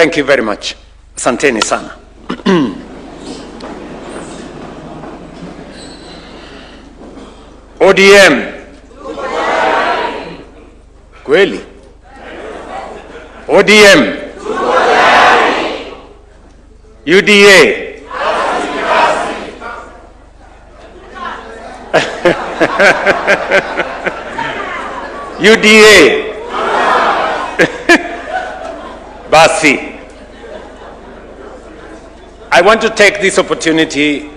Thank you very much. Asanteni sana. ODM. Kweli. ODM. UDA. UDA. Basi. I want to take this opportunity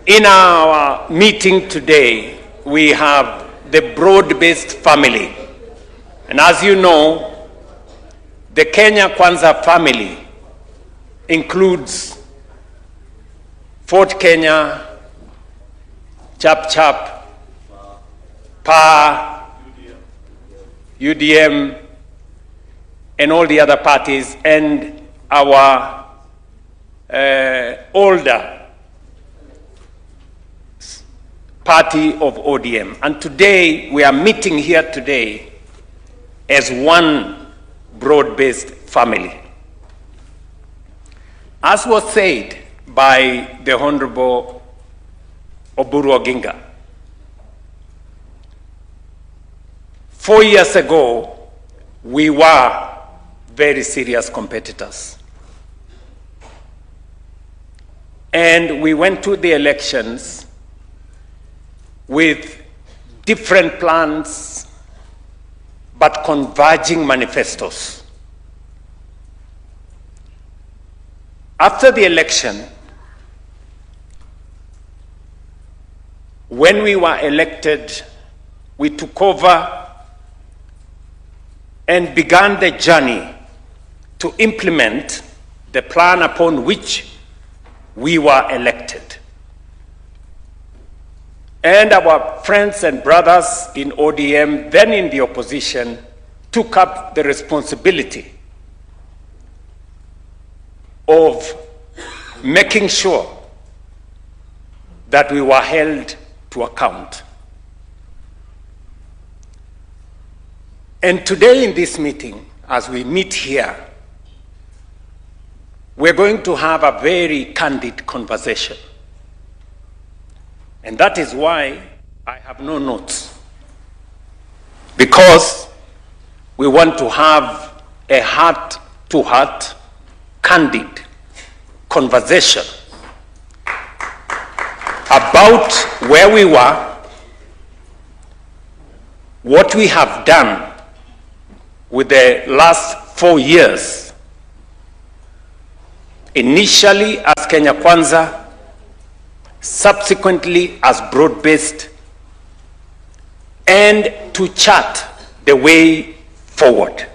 in our meeting today. We have the Broadbase family. And as you know, the Kenya Kwanza family includes Fort Kenya, Chap Chap, PA, UDM, and all the other parties, and our older party of ODM. And today, we are meeting here today as one broad-based family. As was said by the Honorable Oburu Oginga, 4 years ago, we were very serious competitors. And we went to the elections with different plans, but converging manifestos. After the election, when we were elected, we took over and began the journey to implement the plan upon which we were elected. And our friends and brothers in ODM, then in the opposition, took up the responsibility of making sure that we were held to account. And today in this meeting, as we meet here, we're going to have a very candid conversation. And that is why I have no notes. Because we want to have a heart-to-heart, candid conversation about where we were, what we have done with the last 4 years, initially as Kenya Kwanza, subsequently as broad-based, and to chart the way forward.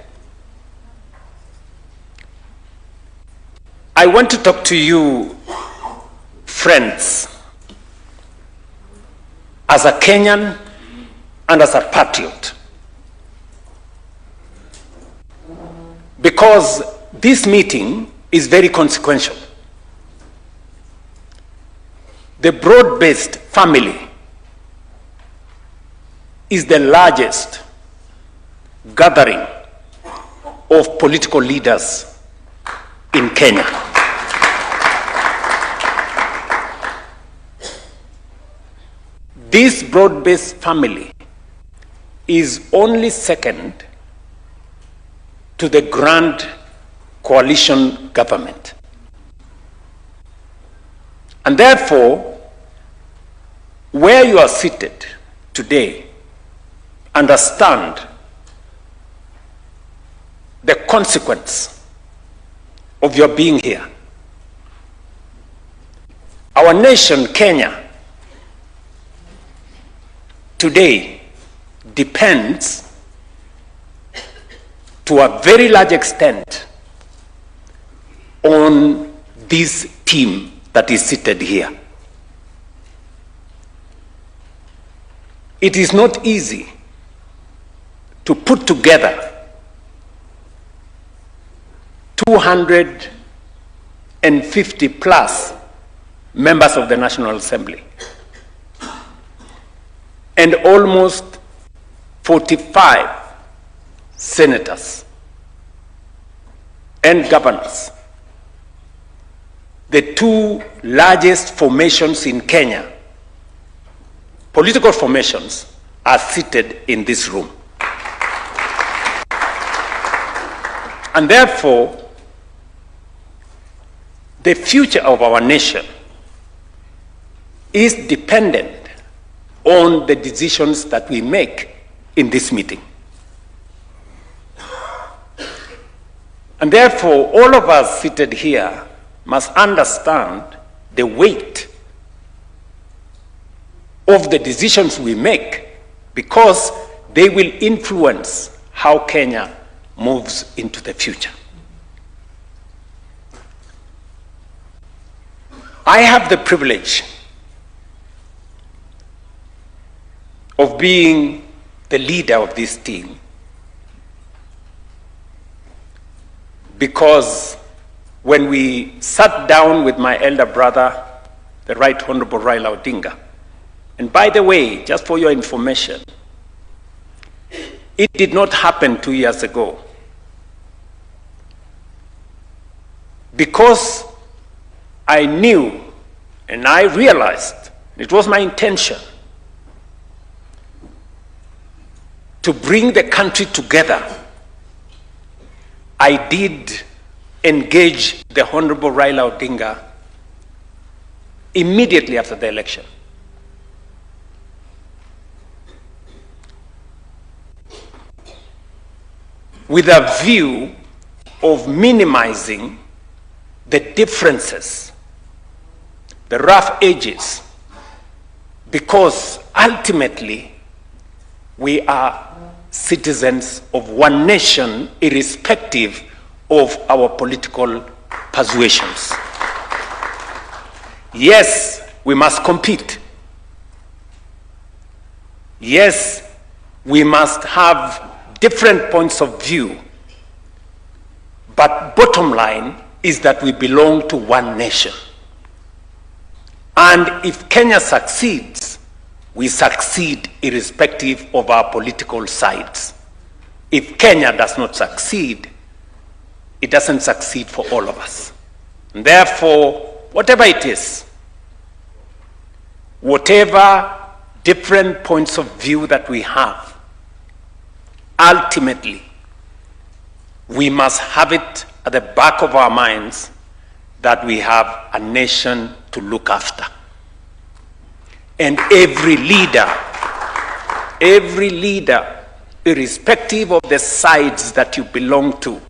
I want to talk to you, friends, as a Kenyan and as a patriot. Because this meeting is very consequential. The broad-based family is the largest gathering of political leaders in Kenya. This broad-based family is only second to the grand coalition government. And therefore, where you are seated today, understand the consequence of your being here. Our nation, Kenya, today depends to a very large extent on this team that is seated here. It is not easy to put together 250 plus members of the National Assembly and almost 45 senators, and governors, the two largest formations in Kenya, political formations, are seated in this room. And therefore, the future of our nation is dependent on the decisions that we make in this meeting. And therefore, all of us seated here must understand the weight of the decisions we make, because they will influence how Kenya moves into the future. I have the privilege of being the leader of this team, because when we sat down with my elder brother, the Right Honorable Raila Odinga, and by the way, just for your information, it did not happen 2 years ago. Because I knew and I realized it was my intention to bring the country together, I did engage the Honorable Raila Odinga immediately after the election. With a view of minimizing the differences, the rough edges, because ultimately we are citizens of one nation, irrespective of our political persuasions. Yes, we must compete. Yes, we must have different points of view, but bottom line is that we belong to one nation. And if Kenya succeeds, we succeed irrespective of our political sides. If Kenya does not succeed, it doesn't succeed for all of us. And therefore, whatever it is, whatever different points of view that we have, ultimately, we must have it at the back of our minds that we have a nation to look after. And every leader, irrespective of the sides that you belong to,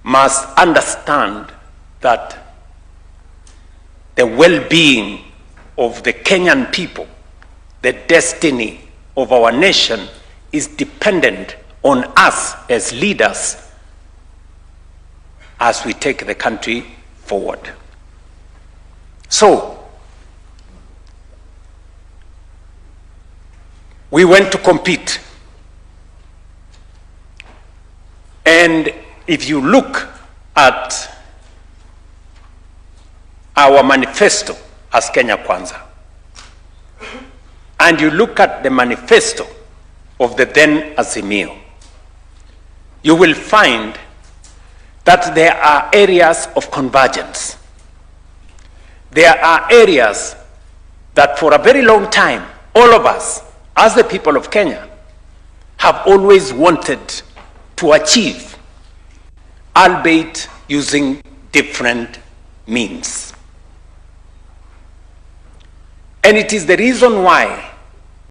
must understand that the well-being of the Kenyan people, the destiny of our nation, is dependent on us as leaders as we take the country forward. So, we went to compete. And if you look at our manifesto as Kenya Kwanza, and you look at the manifesto of the then Azimio, you will find that there are areas of convergence. There are areas that for a very long time, all of us, as the people of Kenya, have always wanted to achieve, albeit using different means. And it is the reason why